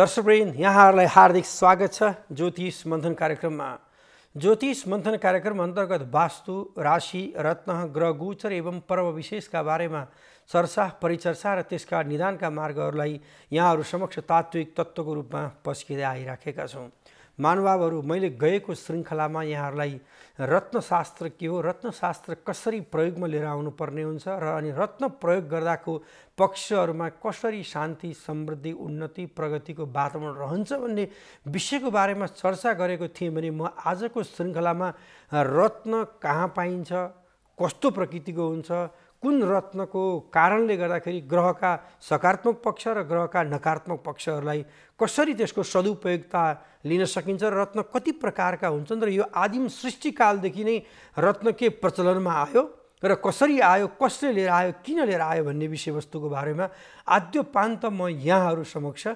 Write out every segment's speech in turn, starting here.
दर्शकवृन्द यहाँहरूलाई हार्दिक स्वागत छ ज्योतिष मन्थन कार्यक्रममा। ज्योतिष मन्थन कार्यक्रम अन्तर्गत वास्तु, राशि, रत्न, ग्रह गोचर एवं पर्व विशेषका बारेमा चर्चा, परिचर्चा र त्यसका निदानका मार्गहरूलाई यहाँहरू समक्ष तात्विक तत्त्वको रूपमा पस्किँदै आइराखेका छौँ। महानुभावहरू, मैले गएको श्रृङ्खलामा यहाँहरूलाई रत्नशास्त्र के हो, रत्नशास्त्र कसरी प्रयोगमा लिएर आउनुपर्ने हुन्छ र अनि रत्न प्रयोग गर्दाको पक्षहरूमा कसरी शान्ति, समृद्धि, उन्नति, प्रगतिको वातावरण रहन्छ भन्ने विषयको बारेमा चर्चा गरेको थिएँ भने म आजको श्रृङ्खलामा रत्न कहाँ पाइन्छ, कस्तो प्रकृतिको हुन्छ, कुन रत्नको कारणले गर्दाखेरि ग्रहका सकारात्मक पक्ष र ग्रहका नकारात्मक पक्षहरूलाई कसरी त्यसको सदुपयोगता लिन सकिन्छ र रत्न कति प्रकारका हुन्छन् र यो आदिम सृष्टिकालदेखि नै रत्न के प्रचलनमा आयो र कसरी आयो, कसले लिएर आयो, किन लिएर आयो भन्ने विषयवस्तुको बारेमा आद्योपान्त म यहाँहरू समक्ष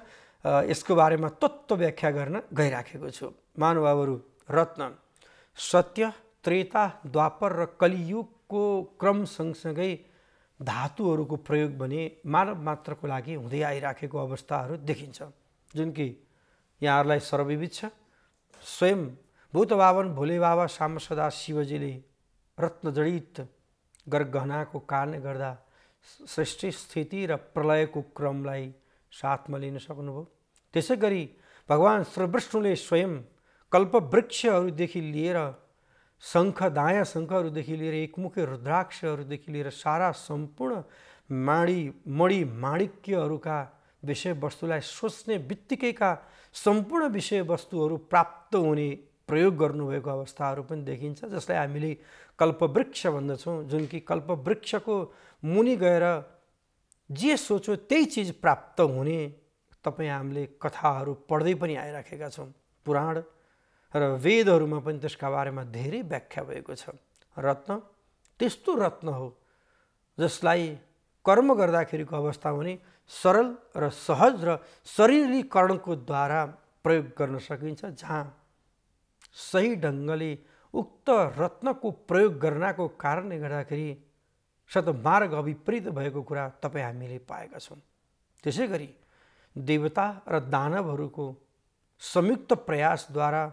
यसको बारेमा तत्त्व व्याख्या गर्न गइराखेको छु। महानुभावहरू, रत्न सत्य, त्रेता, द्वापर र कलियुगको क्रम सँगसँगै धातुहरूको प्रयोग भने मानव मात्रको लागि हुँदै आइराखेको अवस्थाहरू देखिन्छ, जुन कि यहाँहरूलाई सर्वविदित छ। स्वयं भूतभावन भोले बाबा सामसदा शिवजीले रत्नजडित गरगहनाको कारणले गर्दा सृष्टि, स्थिति र प्रलयको क्रमलाई साथमा लिन सक्नुभयो। त्यसै गरी भगवान् श्री विष्णुले स्वयं कल्पवृक्षहरूदेखि लिएर शङ्ख, दायाँ शङ्खहरूदेखि लिएर एकमुखे रुद्राक्षहरूदेखि लिएर सारा सम्पूर्ण मणि माणिक्यहरूका विषयवस्तुलाई सोच्ने बित्तिकैका सम्पूर्ण विषयवस्तुहरू प्राप्त हुने प्रयोग गर्नुभएको अवस्थाहरू पनि देखिन्छ, जसलाई हामीले कल्पवृक्ष भन्दछौँ। जुन कि कल्पवृक्षको मुनि गएर जे सोच्यो त्यही चिज प्राप्त हुने तपाईँ हामीले कथाहरू पढ्दै पनि आइराखेका छौँ। पुराण र वेदहरूमा पनि त्यसका बारेमा धेरै व्याख्या भएको छ। रत्न त्यस्तो रत्न हो जसलाई कर्म गर्दाखेरिको अवस्था भने सरल र सहज र शरीरीकरणको द्वारा प्रयोग गर्न सकिन्छ, जहाँ सही ढङ्गले उक्त रत्नको प्रयोग गर्नको कारणले गर्दाखेरि सद्मार्ग अभिप्रेत भएको कुरा तपाईँ हामीले पाएका छौँ। त्यसै गरी देवता र दानवहरूको संयुक्त प्रयासद्वारा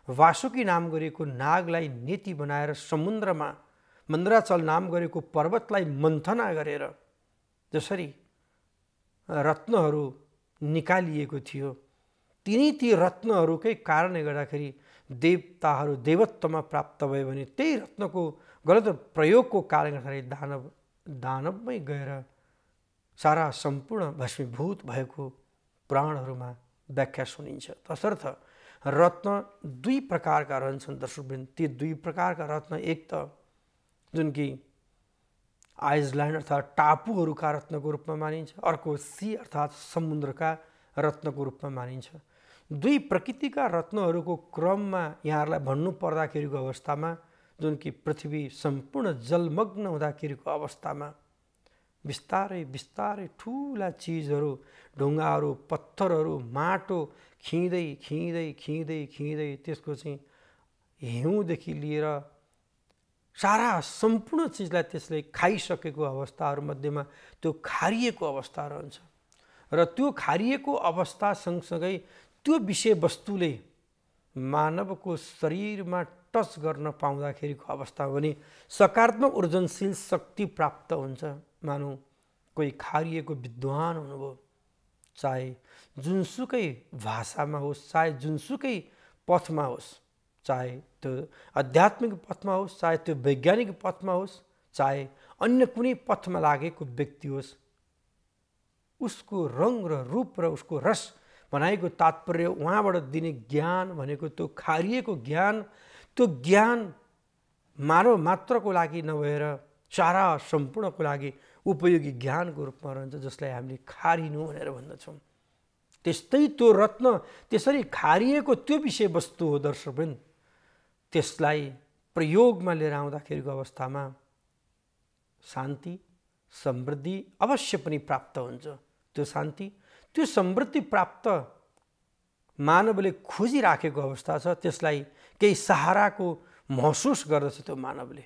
वासुकी नाम गरेको नागलाई नेति बनाएर समुद्रमा मन्द्राचल नाम गरेको पर्वतलाई मन्थना गरेर जसरी रत्नहरू निकालिएको थियो, ती रत्नहरूकै कारणले गर्दाखेरि देवताहरू देवत्वमा प्राप्त भयो भने त्यही रत्नको गलत प्रयोगको कारणले गर्दाखेरि दानवमै गएर सारा सम्पूर्ण भस्मीभूत भएको पुराणहरूमा व्याख्या सुनिन्छ। तसर्थ रत्न दुई प्रकारका रहन्छन् दर्शकवृन्द। ती दुई प्रकारका रत्न, एक त जुन कि आइसल्यान्ड अर्थात् टापुहरूका रत्नको रूपमा मानिन्छ, अर्को सी अर्थात् समुद्रका रत्नको रूपमा मानिन्छ। दुई प्रकृतिका रत्नहरूको क्रममा यहाँहरूलाई भन्नु पर्दाखेरिको अवस्थामा जुन कि पृथ्वी सम्पूर्ण जलमग्न हुँदाखेरिको अवस्थामा बिस्तारै बिस्तारै ठुला चिजहरू, ढुङ्गाहरू, पत्थरहरू, माटो खिँदै खिँदै खिँदै खिँदै त्यसको चाहिँ हिउँदेखि लिएर सारा सम्पूर्ण चिजलाई त्यसले खाइसकेको अवस्थाहरूमध्येमा त्यो खारिएको अवस्था रहन्छ र त्यो खारिएको अवस्था सँगसँगै त्यो विषयवस्तुले मानवको शरीरमा टच गर्न पाउँदाखेरिको अवस्था भने सकारात्मक ऊर्जनशील शक्ति प्राप्त हुन्छ। मानौँ कोही खारिएको विद्वान हुनुभयो, चाहे जुनसुकै भाषामा होस्, चाहे जुनसुकै पथमा होस्, चाहे त्यो आध्यात्मिक पथमा होस्, चाहे त्यो वैज्ञानिक पथमा होस्, चाहे अन्य कुनै पथमा लागेको व्यक्ति होस्, उसको रङ र रूप र उसको रस भनाइको तात्पर्य उहाँबाट दिने ज्ञान भनेको त्यो खारिएको ज्ञान, त्यो ज्ञान मानव मात्रको लागि नभएर सारा सम्पूर्णको लागि उपयोगी ज्ञानको रूपमा रहन्छ, जसलाई हामीले खारिनु भनेर भन्दछौँ। त्यस्तै त्यो रत्न त्यसरी खारिएको त्यो विषयवस्तु हो दर्शकवृन्द। त्यसलाई प्रयोगमा लिएर आउँदाखेरिको अवस्थामा शान्ति, समृद्धि अवश्य पनि प्राप्त हुन्छ। त्यो शान्ति, त्यो समृद्धि प्राप्त मानवले खोजिराखेको अवस्था छ। त्यसलाई केही सहाराको महसुस गर्दछ त्यो मानवले।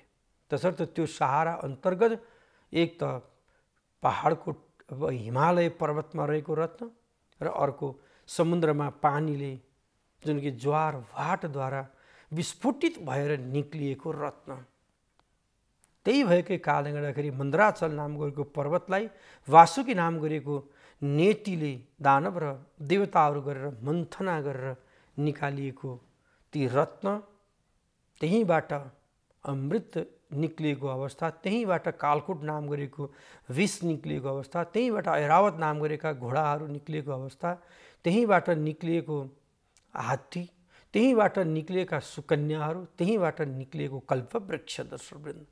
तसर्थ त्यो सहारा अन्तर्गत एक त पहाडको हिमालय पर्वतमा रहेको रत्न र अर्को समुद्रमा पानीले जुन कि ज्वार भाटद्वारा विस्फोटित भएर निक्लिएको रत्न। त्यही भएकै कारणले गर्दाखेरि मन्द्राचल नाम गरेको पर्वतलाई वासुकी नाम गरेको नेटीले दानव र देवताहरू गरेर मन्थना गरेर निकालिएको ती रत्न, त्यहीँबाट अमृत निक्लिएको अवस्था, त्यहीँबाट कालकोट नाम गरेको विष निक्लिएको अवस्था, त्यहीँबाट ऐरावत नाम गरेका घोडाहरू निक्लिएको अवस्था, त्यहीँबाट निक्लिएको हात्ती, त्यहीँबाट निक्लिएका सुकन्याहरू, त्यहीँबाट निक्लिएको कल्पवृक्ष दर्शकवृन्द।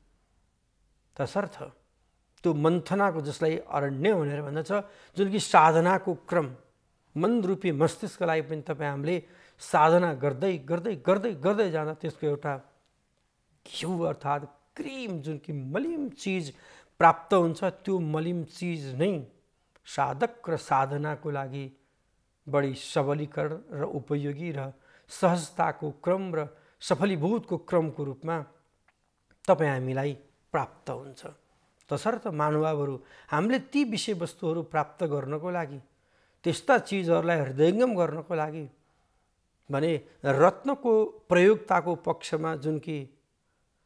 तसर्थ त्यो मन्थनाको जसलाई अरण्य भनेर भन्दछ, जुन कि साधनाको क्रम, मन रूपी मस्तिष्कलाई पनि तपाईँ हामीले साधना गर्दै गर्दै गर्दै गर्दै जाँदा त्यसको एउटा घिउ अर्थात् क्रिम जुन कि मलिम चिज प्राप्त हुन्छ, त्यो मलिम चिज नै साधक र साधनाको लागि बढी सबलीकरण र उपयोगी र सहजताको क्रम र सफलीभूतको क्रमको रूपमा तपाईँ हामीलाई प्राप्त हुन्छ। तसर्थ महानुभावहरू, हामीले ती विषयवस्तुहरू प्राप्त गर्नको लागि, त्यस्ता चिजहरूलाई हृदयङ्गम गर्नको लागि भने रत्नको प्रयोगताको पक्षमा जुन कि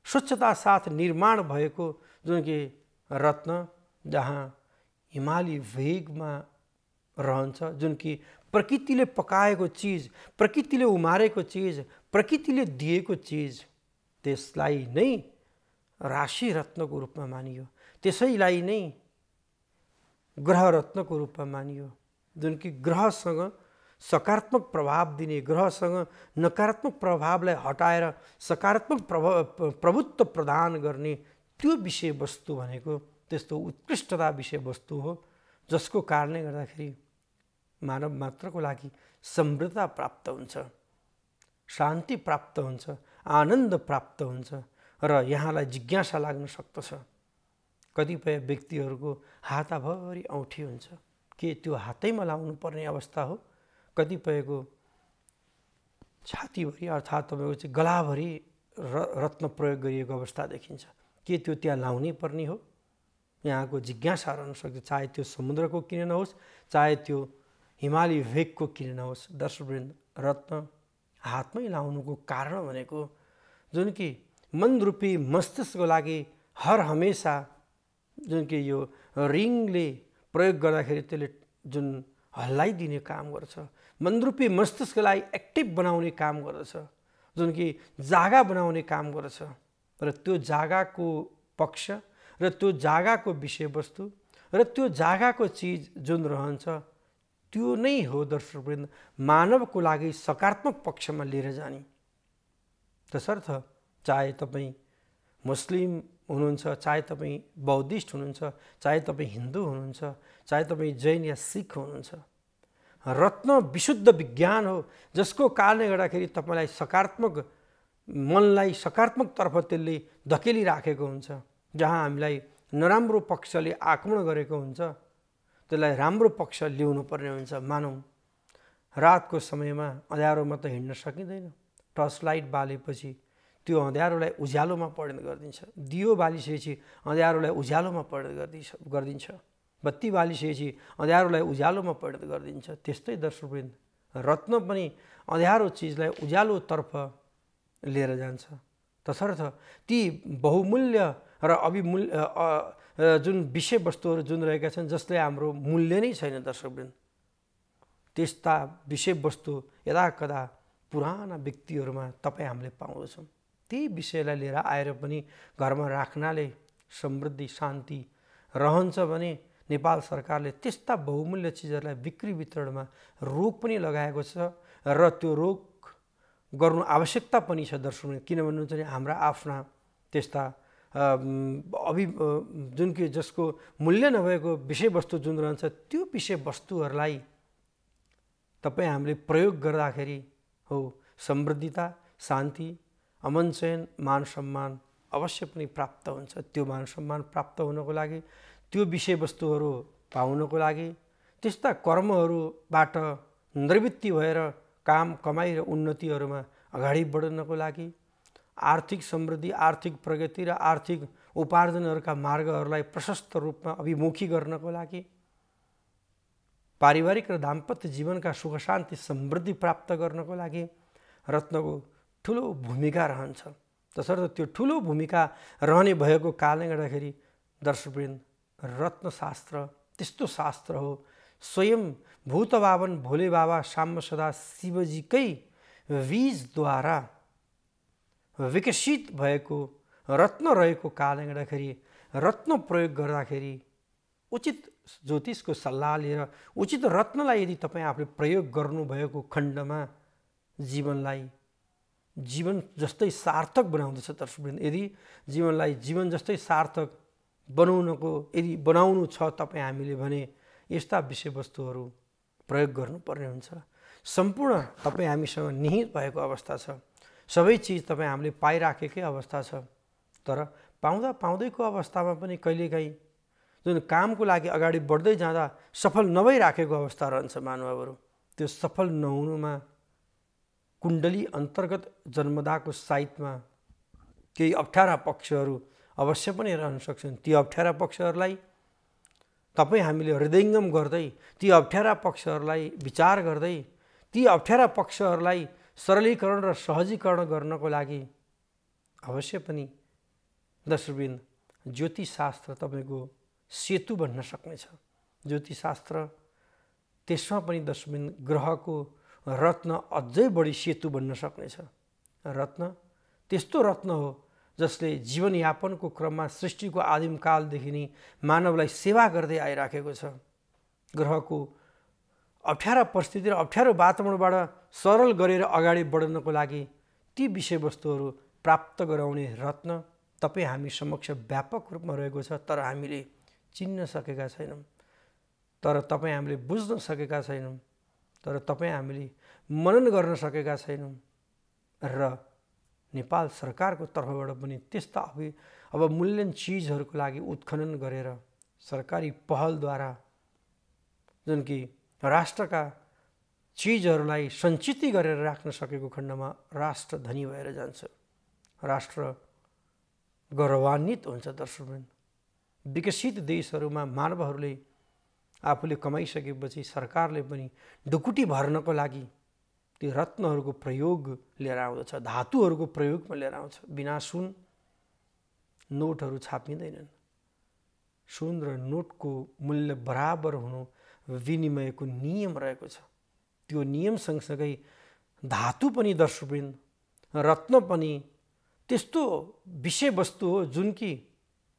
स्वच्छता साथ निर्माण भएको जुन कि रत्न, जहाँ हिमाली वेगमा रहन्छ, जुन कि प्रकृतिले पकाएको चिज, प्रकृतिले उमारेको चिज, प्रकृतिले दिएको चिज, त्यसलाई नै राशि रत्नको रूपमा मानियो। त्यसैलाई नै ग्रह रत्नको रूपमा मानियो, जुन कि ग्रहसँग सकारात्मक प्रभाव दिने, ग्रहसँग नकारात्मक प्रभावलाई हटाएर सकारात्मक प्रभुत्व प्रदान गर्ने त्यो विषयवस्तु भनेको त्यस्तो उत्कृष्टता विषयवस्तु हो, जसको कारणले गर्दाखेरि मानव मात्रको लागि समृद्धता प्राप्त हुन्छ, शान्ति प्राप्त हुन्छ, आनन्द प्राप्त हुन्छ र यहाँलाई जिज्ञासा लाग्न सक्दछ। कतिपय व्यक्तिहरूको हाताभरि औँठी हुन्छ, के त्यो हातैमा लाउनु पर्ने अवस्था हो? कतिपयको छातीभरि अर्थात् तपाईँको चाहिँ गलाभरि रत्न प्रयोग गरिएको अवस्था देखिन्छ, के त्यो त्यहाँ लाउनै पर्ने हो? यहाँको जिज्ञासा रहन सक्छ, चाहे त्यो समुद्रको किन नहोस्, चाहे त्यो हिमाली भेगको किन नहोस्। दर्शकवृन्द, रत्न हातमै लाउनुको कारण भनेको जुन कि मनरूपी मस्तिष्कको लागि हर हमेसा जुन कि यो रिङले प्रयोग गर्दाखेरि त्यसले जुन हल्लाइदिने काम गर्छ, मनरूपी मस्तिष्कलाई एक्टिभ बनाउने काम गर्दछ, जुन कि जागा बनाउने काम गर्दछ र त्यो जागाको पक्ष र त्यो जागाको विषयवस्तु र त्यो जागाको चिज जुन रहन्छ, त्यो नै हो दर्शकवृन्द मानवको लागि सकारात्मक पक्षमा लिएर जाने। तसर्थ चाहे तपाईँ मुस्लिम हुनुहुन्छ, चाहे तपाईँ बौद्धिस्ट हुनुहुन्छ, चाहे तपाईँ हिन्दू हुनुहुन्छ, चाहे तपाईँ जैन या सिख हुनुहुन्छ, रत्न विशुद्ध विज्ञान हो, जसको कारणले गर्दाखेरि तपाईँलाई सकारात्मक मनलाई सकारात्मकतर्फ त्यसले धकेलिराखेको हुन्छ। जहाँ हामीलाई नराम्रो पक्षले आक्रमण गरेको हुन्छ, त्यसलाई राम्रो पक्ष ल्याउनु पर्ने हुन्छ। मानौँ रातको समयमा अँध्यारोमा त हिँड्न सकिँदैन, टर्च लाइट बालेपछि त्यो अँध्यारोलाई उज्यालोमा परिणत गरिदिन्छ, दियो बालिसकेपछि अँध्यारोलाई उज्यालोमा परिणत गरिदिन्छ, बत्ती बालिसकेपछि अँध्यारोलाई उज्यालोमा परिणत गरिदिन्छ। त्यस्तै दर्शकवृन्द, रत्न पनि अँध्यारो चिजलाई उज्यालोतर्फ लिएर जान्छ। तसर्थ ती बहुमूल्य र अभिमूल्य जुन विषयवस्तुहरू जुन रहेका छन्, जसले हाम्रो मूल्य नै छैन दर्शकवृन्द, त्यस्ता विषयवस्तु यदाकदा पुराना व्यक्तिहरूमा तपाईँ हामीले पाउँदछौँ। त्यही विषयलाई लिएर आएर पनि घरमा राख्नाले समृद्धि शान्ति रहन्छ भने नेपाल सरकारले त्यस्ता बहुमूल्य चिजहरूलाई बिक्री वितरणमा रोक पनि लगाएको छ र त्यो रोक गर्नु आवश्यकता पनि छ दर्शकवृन्द। किन भन्नुहुन्छ भने हाम्रा आफ्ना त्यस्ता जुन कि जसको मूल्य नभएको विषयवस्तु जुन रहन्छ, त्यो विषयवस्तुहरूलाई तपाईँ हामीले प्रयोग गर्दाखेरि हो समृद्धिता, शान्ति, अमन चयन, मान सम्मान अवश्य पनि प्राप्त हुन्छ। त्यो मान सम्मान प्राप्त हुनको लागि, त्यो विषयवस्तुहरू पाउनको लागि, त्यस्ता कर्महरूबाट निवृत्ति भएर काम कमाई र उन्नतिहरूमा अगाडि बढ्नको लागि, आर्थिक समृद्धि, आर्थिक प्रगति र आर्थिक उपार्जनहरूका मार्गहरूलाई प्रशस्त रूपमा अभिमुखी गर्नको लागि, पारिवारिक र दाम्पत्य जीवनका सुख शान्ति समृद्धि प्राप्त गर्नको लागि रत्नको ठुलो भूमिका रहन्छ। तसर्थ त्यो ठुलो भूमिका रहने भएको कारणले गर्दाखेरि दर्शकवृन्द रत्नशास्त्र त्यस्तो शास्त्र हो, स्वयं भूतबावन भोले बाबा साम्ब सदा शिवजीकै बीजद्वारा विकसित भएको रत्न रहेको कारणले गर्दाखेरि रत्न प्रयोग गर्दाखेरि उचित ज्योतिषको सल्लाह लिएर उचित रत्नलाई यदि तपाईँ आफूले प्रयोग गर्नुभएको खण्डमा जीवनलाई जीवन जस्तै सार्थक बनाउँदछ। दर्शकवृन्द यदि जीवनलाई जीवन जस्तै सार्थक बनाउनु छ तपाईँ हामीले भने यस्ता विषयवस्तुहरू प्रयोग गर्नुपर्ने हुन्छ। सम्पूर्ण तपाईँ हामीसँग निहित भएको अवस्था छ, सबै चिज तपाईँ हामीले पाइराखेकै अवस्था छ। तर पाउँदैको अवस्थामा पनि कहिलेकाहीँ जुन कामको लागि अगाडि बढ्दै जाँदा सफल नभइराखेको अवस्था रहन्छ मानवहरू, त्यो सफल नहुनुमा कुण्डली अन्तर्गत जन्मदाको साइतमा केही अप्ठ्यारा पक्षहरू अवश्य पनि रहन सक्छन्। ती अप्ठ्यारा पक्षहरूलाई तपाईँ हामीले हृदयङ्गम गर्दै, ती अप्ठ्यारा पक्षहरूलाई विचार गर्दै, ती अप्ठ्यारा पक्षहरूलाई सरलीकरण र सहजीकरण गर्नको लागि अवश्य पनि दर्शकवृन्द ज्योतिषशास्त्र तपाईँको सेतु बन्न सक्नेछ। ज्योतिषशास्त्र त्यसमा पनि दर्शकवृन्द ग्रहको रत्न अझै बढी सेतु बन्न सक्नेछ। रत्न त्यस्तो रत्न हो जसले जीवनयापनको क्रममा सृष्टिको आदिमकालदेखि नै मानवलाई सेवा गर्दै आइराखेको छ। ग्रहको अप्ठ्यारा परिस्थिति र अप्ठ्यारो वातावरणबाट सरल गरेर अगाडि बढ्नको लागि ती विषयवस्तुहरू प्राप्त गराउने रत्न तपाईँ हामी समक्ष व्यापक रूपमा रहेको छ, तर हामीले चिन्न सकेका छैनौँ, तर तपाईँ हामीले बुझ्न सकेका छैनौँ, तर तपाईँ हामीले मनन गर्न सकेका छैनौँ। र नेपाल सरकारको तर्फबाट पनि त्यस्ता अब मूल्यवान चिजहरूको लागि उत्खनन गरेर सरकारी पहलद्वारा जुन कि राष्ट्रका चिजहरूलाई सञ्चित गरेर राख्न सकेको खण्डमा राष्ट्र धनी भएर जान्छ, राष्ट्र गौरवान्वित हुन्छ। दर्शकवृन्द विकसित देशहरूमा मानवहरूले आफूले कमाइसकेपछि सरकारले पनि ढुकुटी भर्नको लागि ती रत्नहरूको प्रयोग लिएर आउँदछ, धातुहरूको प्रयोगमा लिएर आउँछ। बिना सुन नोटहरू छापिँदैनन्। सुन र नोटको मूल्य बराबर हुनु विनिमयको नियम रहेको छ। त्यो नियम सँगसँगै धातु पनि दर्शकवृन्द रत्न पनि त्यस्तो विषयवस्तु हो जुन कि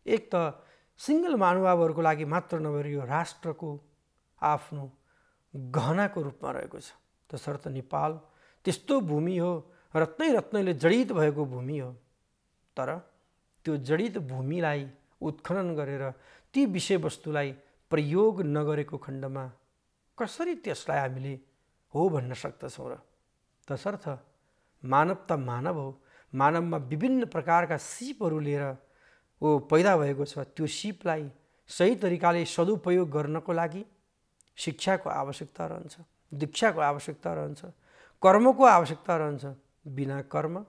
एक त सिङ्गल महानुभावहरूको लागि मात्र नभएर यो राष्ट्रको आफ्नो गहनाको रूपमा रहेको छ। तसर्थ नेपाल त्यस्तो भूमि हो, रत्नैले जडित भएको भूमि हो। तर त्यो जडित भूमिलाई उत्खनन गरेर ती विषयवस्तुलाई प्रयोग नगरेको खण्डमा कसरी त्यसलाई हामीले हो भन्न सक्दछौँ र? तसर्थ मानवता मानव हो, मानवमा विभिन्न प्रकारका सिपहरू लिएर पैदा भएको छ। त्यो सिपलाई सही तरिकाले सदुपयोग गर्नको लागि शिक्षाको आवश्यकता रहन्छ, दीक्षाको आवश्यकता रहन्छ, कर्मको आवश्यकता रहन्छ। बिना कर्म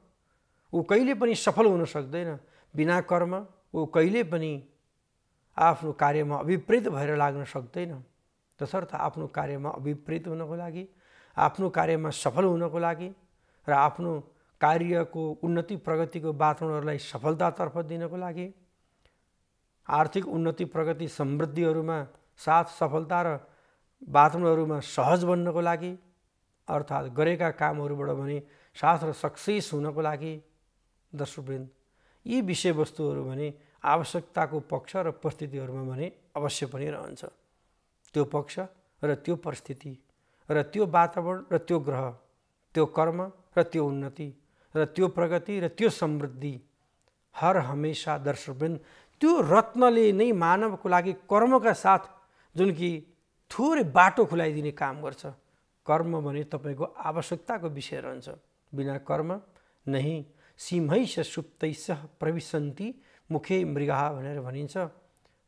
ऊ कहिले पनि सफल हुन सक्दैन। बिना कर्म ऊ कहिले पनि आफ्नो कार्यमा अभिप्रेत भएर लाग्न सक्दैन। तसर्थ आफ्नो कार्यमा अभिप्रेत हुनको लागि, आफ्नो कार्यमा सफल हुनको लागि र आफ्नो कार्यको उन्नति प्रगतिको वातावरणहरूलाई सफलतातर्फ दिनको लागि, आर्थिक उन्नति प्रगति समृद्धिहरूमा साथ सफलता र वातावरणहरूमा सहज बन्नको लागि, अर्थात् गरेका कामहरूबाट भने साथ र सक्सेस हुनको लागि दर्शकवृन्द यी विषयवस्तुहरू भने आवश्यकताको पक्ष र परिस्थितिहरूमा भने अवश्य पनि रहन्छ। त्यो पक्ष र त्यो परिस्थिति र त्यो वातावरण र त्यो ग्रह, त्यो कर्म र त्यो उन्नति र त्यो प्रगति र त्यो समृद्धि हर हमेशा दर्शकवृन्द त्यो रत्नले नै मानवको लागि कर्मका साथ जुन कि थोरै बाटो खुलाइदिने काम गर्छ। कर्म भने तपाईँको आवश्यकताको विषय रहन्छ। बिना कर्म नहि सिंहैष सुप्तैष प्रविशन्ति मुखे मृगः भनेर भनिन्छ।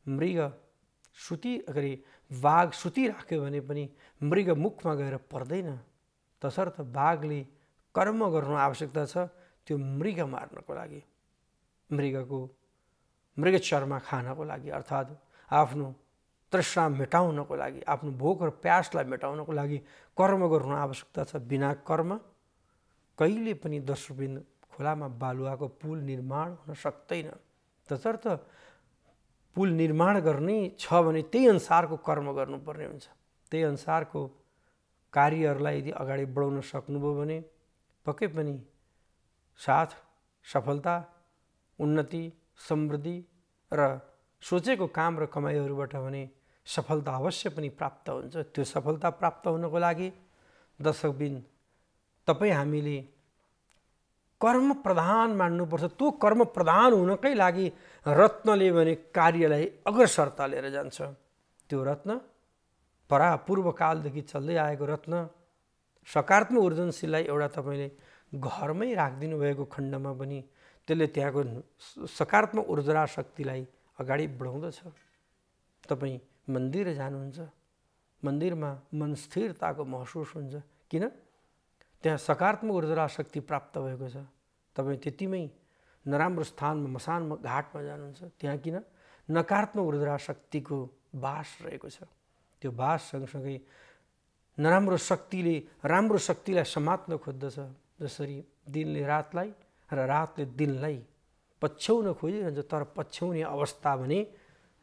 मृग सुती अगरि बाघ सुतिराख्यो भने पनि मृग मुखमा गएर पर्दैन। तसर्थ बाघले कर्म गर्नु आवश्यकता छ त्यो मृग मार्नको लागि, मृगचर्म खानको लागि, अर्थात् आफ्नो तृष्णा मेटाउनको लागि, आफ्नो भोक र प्यासलाई मेटाउनको लागि कर्म गर्नु आवश्यकता छ। बिना कर्म कहिले पनि दर्शकवृन्द खोलामा बालुवाको पुल निर्माण हुन सक्दैन। तसर्थ पुल निर्माण गर्ने छ भने त्यही अनुसारको कर्म गर्नुपर्ने हुन्छ। त्यही अनुसारको कार्यहरूलाई यदि अगाडि बढाउन सक्नुभयो भने पक्कै पनि साथ, सफलता, उन्नति, समृद्धि र सोचेको काम र कमाइहरूबाट भने सफलता अवश्य पनि प्राप्त हुन्छ। त्यो सफलता प्राप्त हुनको लागि दर्शकबिन तपाईँ हामीले कर्म प्रधान मान्नुपर्छ। त्यो कर्म प्रधान हुनकै लागि रत्नले भने कार्यलाई अग्रसर तालेर जान्छ। त्यो रत्न पूर्वकालदेखि चल्दै आएको रत्न सकारात्मक ऊर्जनशीललाई एउटा तपाईँले घरमै राखिदिनु भएको खण्डमा पनि त्यसले त्यहाँको सकारात्मक ऊर्जा शक्तिलाई अगाडि बढाउँदछ। तपाईँ मन्दिर जानुहुन्छ, मन्दिरमा मन स्थिरताको महसुस हुन्छ। किन? त्यहाँ सकारात्मक ऊर्जा शक्ति प्राप्त भएको छ। तपाईँ त्यतिमै नराम्रो स्थानमा, मसानमा, घाटमा जानुहुन्छ, त्यहाँ किन? नकारात्मक ऊर्जा शक्तिको बास रहेको छ। त्यो बास सँगसँगै नराम्रो शक्तिले राम्रो शक्तिलाई समात्न खोज्दछ। जसरी दिनले रातलाई र रातले दिनलाई पछ्याउन खोजिरहन्छ, तर पछ्याउने अवस्था भने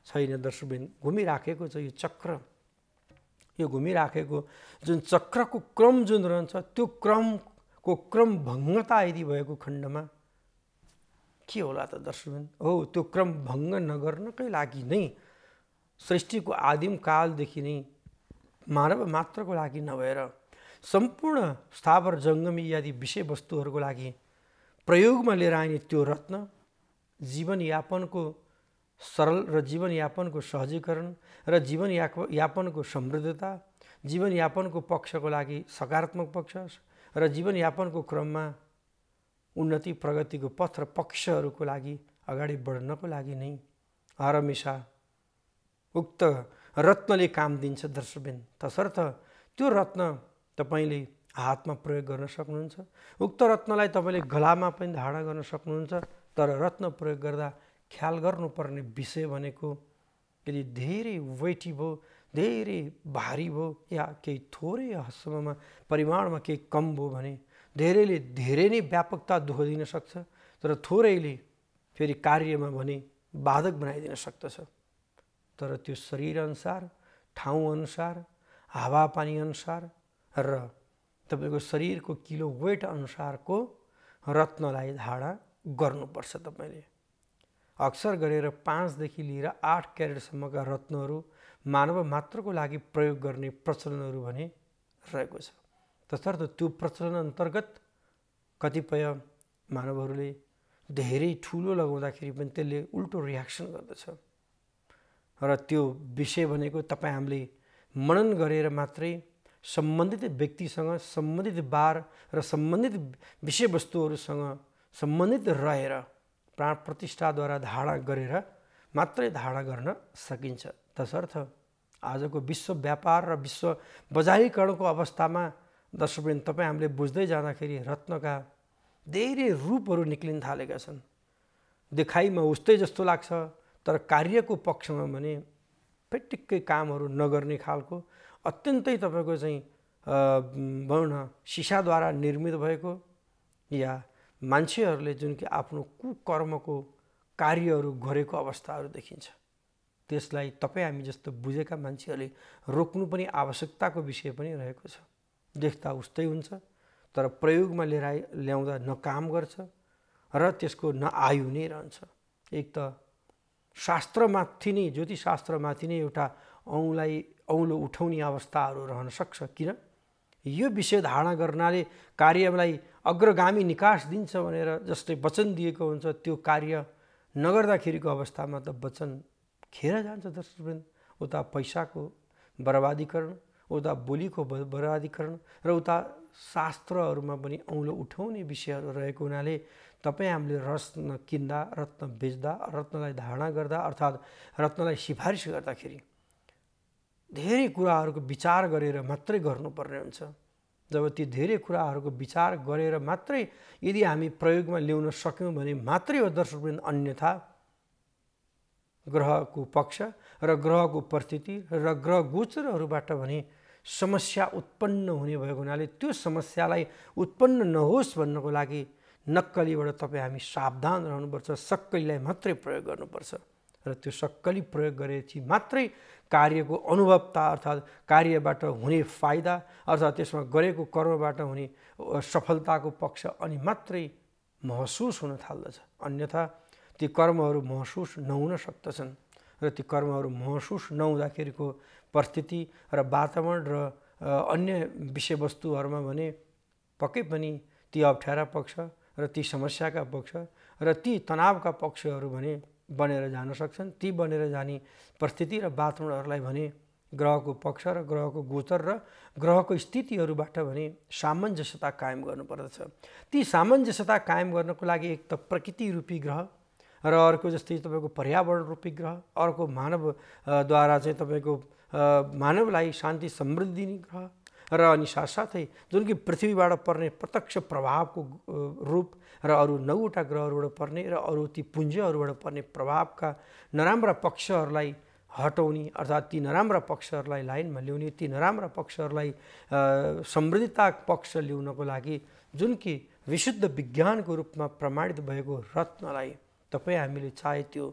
छैन। दर्शकबिन घुमिराखेको छ यो चक्र। यो घुमिराखेको जुन चक्रको क्रम जुन रहन्छ, त्यो क्रमको क्रमभङ्गता यदि भएको खण्डमा के होला त दर्शकबिन? हो, त्यो क्रम भङ्ग नगर्नकै लागि नै सृष्टिको आदिम कालदेखि नै मानव मात्रको लागि नभएर सम्पूर्ण स्थावर जङ्गमी आदि विषयवस्तुहरूको लागि प्रयोगमा लिएर आइने त्यो रत्न जीवनयापनको सरल र जीवनयापनको सहजीकरण र जीवनयापनको समृद्धता, जीवनयापनको पक्षको लागि सकारात्मक पक्ष र जीवनयापनको क्रममा उन्नति प्रगतिको पथ र पक्षहरूको लागि अगाडि बढ्नको लागि नै हरमेशा उक्त रत्नले काम दिन्छ दर्शकबिन। तसर्थ त्यो रत्न तपाईँले हातमा प्रयोग गर्न सक्नुहुन्छ। उक्त रत्नलाई तपाईँले गलामा पनि धारण गर्न सक्नुहुन्छ। तर रत्न प्रयोग गर्दा ख्याल गर्नुपर्ने विषय भनेको यदि धेरै वेटी भयो, धेरै भारी भयो, या केही थोरै हदसम्ममा परिमाणमा केही कम भयो भने धेरैले धेरै नै व्यापकता दुःख दिन सक्छ, तर थोरैले फेरि कार्यमा भने बाधक बनाइदिन सक्दछ। तर त्यो शरीर अनुसार, ठाउँ अनुसार, हावापानी अनुसार र तपाईँको शरीरको किलो वेट अनुसारको रत्नलाई धारण गर्नुपर्छ। तपाईँले अक्सर गरेर 5 देखि लिएर 8 क्यारेटसम्मका रत्नहरू मानव मात्रको लागि प्रयोग गर्ने प्रचलनहरू भने रहेको छ। तसर्थ त्यो प्रचलन अन्तर्गत कतिपय मानवहरूले धेरै ठुलो लगाउँदाखेरि पनि त्यसले उल्टो रियाक्सन गर्दछ। र त्यो विषय भनेको तपाईँ हामीले मनन गरेर मात्रै सम्बन्धित व्यक्तिसँग, सम्बन्धित बार र सम्बन्धित विषयवस्तुहरूसँग सम्बन्धित रहेर प्राण प्रतिष्ठाद्वारा धारणा गरेर मात्रै धारणा गर्न सकिन्छ। तसर्थ आजको विश्व व्यापार र विश्व बजारीकरणको अवस्थामा दर्शकवृन्द तपाईँ हामीले बुझ्दै जाँदाखेरि रत्नका धेरै रूपहरू निक्लिन थालेका छन्। देखाइमा उस्तै जस्तो लाग्छ, तर कार्यको पक्षमा भने पेटिक्कै कामहरू नगर्ने खालको अत्यन्तै तपाईँको चाहिँ भनौँ न सिसाद्वारा निर्मित भएको या मान्छेहरूले जुन कि आफ्नो कुकर्मको कार्यहरू गरेको अवस्थाहरू देखिन्छ। त्यसलाई तपाईँ हामी जस्तो बुझेका मान्छेहरूले रोक्नु पनि आवश्यकताको विषय पनि रहेको छ। देख्दा उस्तै हुन्छ, तर प्रयोगमा ल्याउँदा न काम गर्छ र त्यसको न आयु नै रहन्छ। एक त शास्त्रमाथि नै, ज्योतिषशास्त्रमाथि नै एउटा औँलो उठाउने अवस्थाहरू रहन सक्छ। किन? यो विषय धारणा गर्नाले कार्यलाई अग्रगामी निकास दिन्छ भनेर जसले वचन दिएको हुन्छ, त्यो कार्य नगर्दाखेरिको अवस्थामा त वचन खेर जान्छ दर्शकवृन्द। उता पैसाको बर्बादीकरण, उता बोलीको बर्बादीकरण र उता शास्त्रहरूमा पनि औँलो उठाउने विषयहरू रहेको हुनाले तपाईँ हामीले रत्न किन्दा, रत्न बेच्दा, रत्नलाई धारणा गर्दा अर्थात् रत्नलाई सिफारिस गर्दाखेरि धेरै कुराहरूको विचार गरेर मात्रै गर्नुपर्ने हुन्छ। जब ती धेरै कुराहरूको विचार गरेर मात्रै यदि हामी प्रयोगमा ल्याउन सक्यौँ भने मात्रै हो दर्शकवृन्द। अन्यथा ग्रहको पक्ष र ग्रहको परिस्थिति र ग्रह गोचरहरूबाट भने समस्या उत्पन्न हुने भएको हुनाले त्यो समस्यालाई उत्पन्न नहोस् भन्नको लागि नक्कलीबाट तपाईँ हामी सावधान रहनुपर्छ। सक्कलीलाई मात्रै प्रयोग गर्नुपर्छ र त्यो सक्कली प्रयोग गरेपछि मात्रै कार्यको अनुभवता अर्थात् कार्यबाट हुने फाइदा अर्थात् त्यसमा गरेको कर्मबाट हुने सफलताको पक्ष अनि मात्रै महसुस हुन थाल्दछ। अन्यथा ती कर्महरू महसुस नहुन सक्दछन् र ती कर्महरू महसुस नहुँदाखेरिको परिस्थिति र वातावरण र अन्य विषयवस्तुहरूमा भने पक्कै पनि ती अप्ठ्यारा पक्ष र ती समस्याका पक्ष र ती तनावका पक्षहरू भने बनेर जान सक्छन्। ती बनेर जाने परिस्थिति र वातावरणहरूलाई भने ग्रहको पक्ष र ग्रहको गोचर र ग्रहको स्थितिहरूबाट भने सामञ्जस्यता कायम गर्नुपर्दछ। ती सामञ्जस्यता कायम गर्नको लागि एक त प्रकृति रूपी ग्रह र अर्को जस्तै तपाईँको पर्यावरण रूपी ग्रह, अर्को मानवद्वारा चाहिँ तपाईँको मानवलाई शान्ति समृद्धि दिने ग्रह र अनि साथसाथै जुन कि पृथ्वीबाट पर्ने प्रत्यक्ष प्रभावको रूप र अरू 9वटा ग्रहहरूबाट पर्ने र अरू ती पुञ्जहरूबाट पर्ने प्रभावका नराम्रा पक्षहरूलाई हटाउने अर्थात् ती नराम्रा पक्षहरूलाई लाइनमा ल्याउने, ती नराम्रा पक्षहरूलाई समृद्धता पक्ष ल्याउनको लागि जुन कि विशुद्ध विज्ञानको रूपमा प्रमाणित भएको रत्नलाई तपाईँ हामीले चाहे त्यो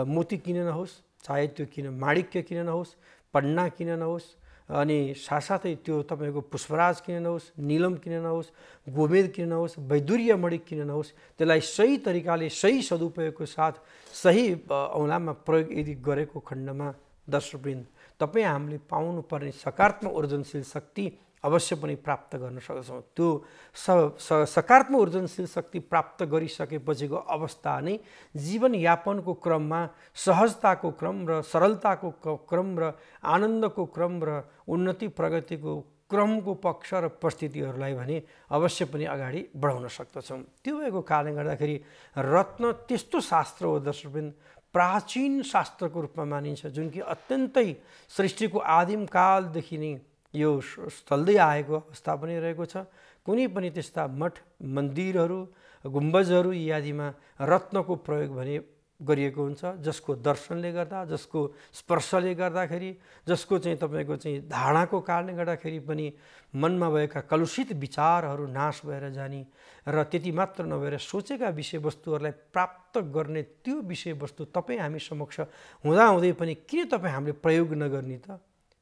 मोती किन नहोस्, चाहे त्यो किन माणिक्य किन नहोस्, पन्ना किन नहोस्, अनि साथसाथै त्यो तपाईँको पुष्पराज किन नहोस्, नीलम किन नहोस्, गोमेद किन नहोस्, वैदुर्य मणि किन नहोस्, त्यसलाई सही तरिकाले सही सदुपयोगको साथ सही औँलामा प्रयोग यदि गरेको खण्डमा दर्शकवृन्द तपाईँ हामीले पाउनुपर्ने सकारात्मक ऊर्जनशील शक्ति अवश्य पनि प्राप्त गर्न सक्छौँ। त्यो सकारात्मक ऊर्जनशील शक्ति प्राप्त गरिसकेपछिको अवस्था नै जीवनयापनको क्रममा सहजताको क्रम र सरलताको क्रम र आनन्दको क्रम र उन्नति प्रगतिको क्रमको पक्ष र परिस्थितिहरूलाई भने अवश्य पनि अगाडि बढाउन सक्दछौँ। त्यो भएको कारणले गर्दाखेरि रत्न त्यस्तो शास्त्र हो दर्शकवृन्द, प्राचीन शास्त्रको रूपमा मानिन्छ जुन कि अत्यन्तै सृष्टिको आदिम कालदेखि नै यो चल्दै आएको अवस्था पनि रहेको छ। कुनै पनि त्यस्ता मठ मन्दिरहरू गुम्बजहरू इत्यादिमा रत्नको प्रयोग भने गरिएको हुन्छ, जसको दर्शनले गर्दा, जसको स्पर्शले गर्दाखेरि, जसको चाहिँ तपाईँको चाहिँ धारणाको कारणले गर्दाखेरि पनि मनमा भएका कलुषित विचारहरू नाश भएर जाने र त्यति मात्र नभएर सोचेका विषयवस्तुहरूलाई प्राप्त गर्ने त्यो विषयवस्तु तपाईँ हामी समक्ष हुँदाहुँदै पनि किन तपाईँ हामीले प्रयोग नगर्ने त?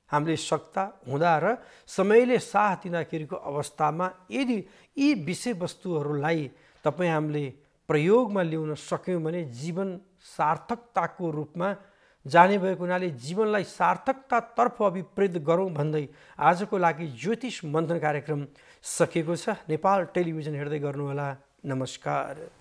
हामीले सक्ता हुँदा र समयले साथ दिँदाखेरिको अवस्थामा यदि यी विषयवस्तुहरूलाई तपाईँ हामीले प्रयोगमा ल्याउन सक्यौँ भने जीवन सार्थकताको रूपमा जाने भएको हुनाले जीवनलाई सार्थकतातर्फ अभिप्रेत गरौँ भन्दै आजको लागि ज्योतिष मन्थन कार्यक्रम सकिएको छ। नेपाल टेलिभिजन हेर्दै गर्नुहोला। नमस्कार।